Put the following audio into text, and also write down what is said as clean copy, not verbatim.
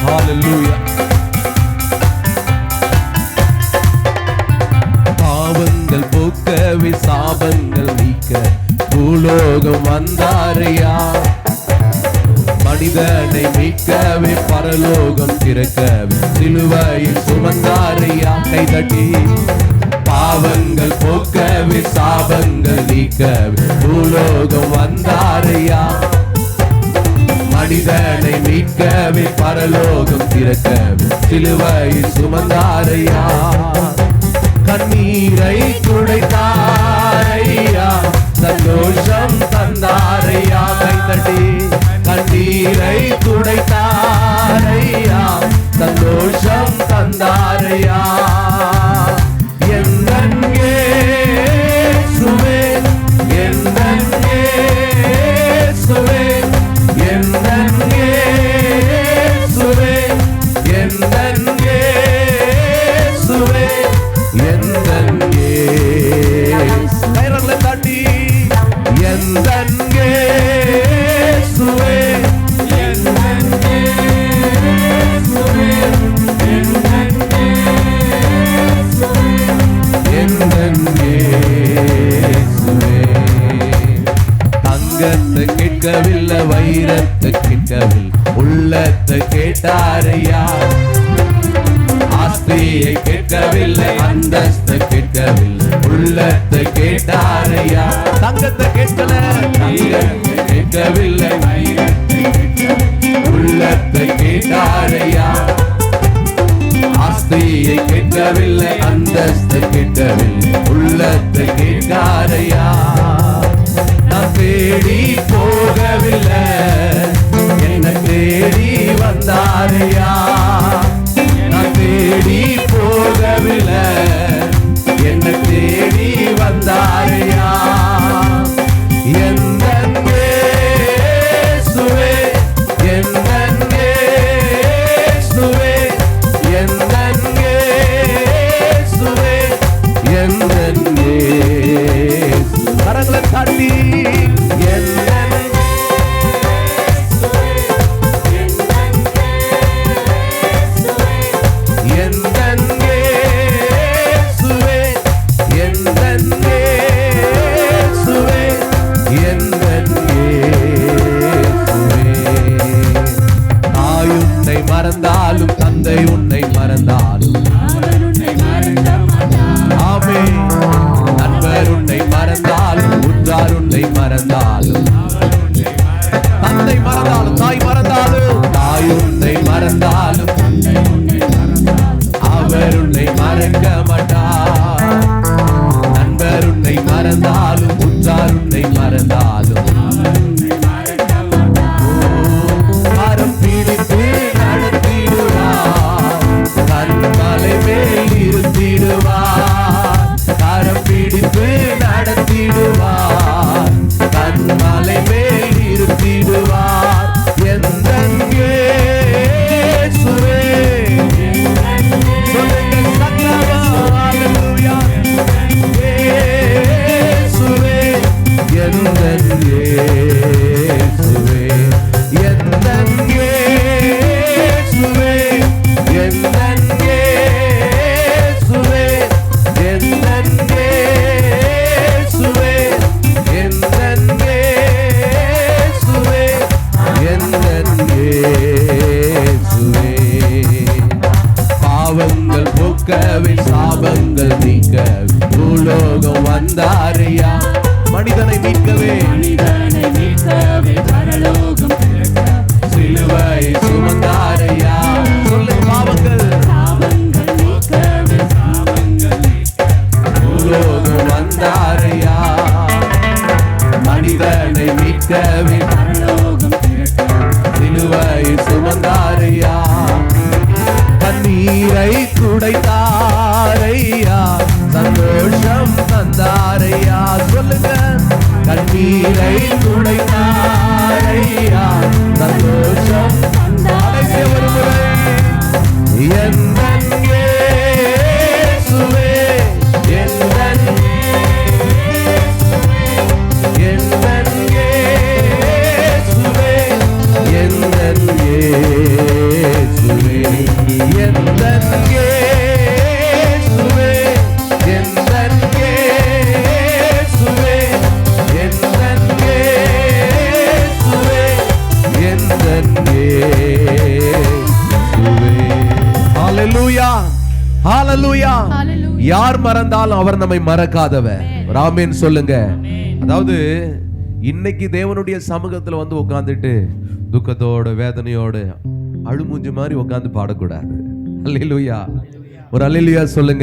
ஹalleluya. பாவங்கள் போக்கவே சாபங்கள் நீக்க பூலோகம் வந்தாரையா. மனிதனை மீட்கவே பரலோகம் திறக்கவே சிலுவையில் சுமந்தாரையா. கைதட்டி பாவங்கள் போக்கவே சாபங்கள் நீக்கவே பூலோகம் வந்தாரையா. மனிதனை மீட்கவே பரலோகம் திறக்கவே சிலுவையில் சுமந்தாரையா. கண்ணீரை துடைத்தாரையா, சந்தோஷம் தந்தாரையா. கைதட்டி கண்ணீரை துடைத்தாரையா, சந்தோஷம் தந்தாரையா. எந்தன் இயேசுவே, எந்தன் இயேசுவே, எந்தன் இயேசுவே, எந்தன் இயேசுவே, எந்தன் இயேசு. கைரங்களை தட்டி எந்தன் இயேசுவே, எந்தன் இயேசுவே, எந்தன் இயேசுவே, எந்தன் இயேசுவே. தங்கத்தை கேட்கவில்லை, வைரத்தை கேட்கவில்லை, உள்ளத்தை கேட்டாரையா. ஆஸ்தியை கேட்கவில்லை, அந்தஸ்தை கேட்கவில்லை, உள்ளத்தை கேட்டாரையா. தங்கத்தை கேட்கல, தங்கத்தை கேட்கவில்லை, உள்ளத்தை கேட்டாரையா. ஆஸ்தியை கேட்கவில்லை, அந்தஸ்தை கேட்கவில்லை, உள்ளத்தை கேட்டாரையா. நான் தேடி போகவில்லை, என்ன தேடி வந்தாரையா. நான் தேடி போகவில்லை, என்ன தேடி வந்தாரையா. எந்தன் இயேசுவே, எந்தன் இயேசுவே, எந்தன் இயேசுவே, எந்தன் இயேசு. கரங்களை தட்டி எந்தன் மறந்தாலும் தந்தை உன்னை மறந்தாலும், ஆமே. நண்பர் உன்னை மறந்தாலும், உற்றார் உன்னை மறந்தாலும், தந்தை மறந்தாலும், தாய் மறந்தாலும், தாய் உன்னை மறந்தாலும், அவர் உன்னை மறக்க மாட்டார். நண்பர் உன்னை மறந்தாலும், உற்றார் உன்னை மறந்தாலும், மரம் பிடித்து நடத்திடுவார், கண்மலை மேல் இருத்திடுவார். கரம் பிடித்து நடத்திடுவார், கண்மலை மேல் இருத்திடுவார். எந்தன் இயேசுவே, சொல்லுங்க ஹalleluya ஹalleluya. யார் மறந்தாலும் அவர் நம்மை மறக்காதவர். ஆமென் சொல்லுங்க. அதாவது இன்னைக்கு தேவனுடைய சமூகத்துல வந்து உட்கார்ந்துட்டு துக்கத்தோட வேதனையோட அழுமூஞ்சி மாதிரி உட்கார்ந்து பாடக்கூடாது. ஹalleluya. ஒரு ஹalleluya சொல்லுங்க.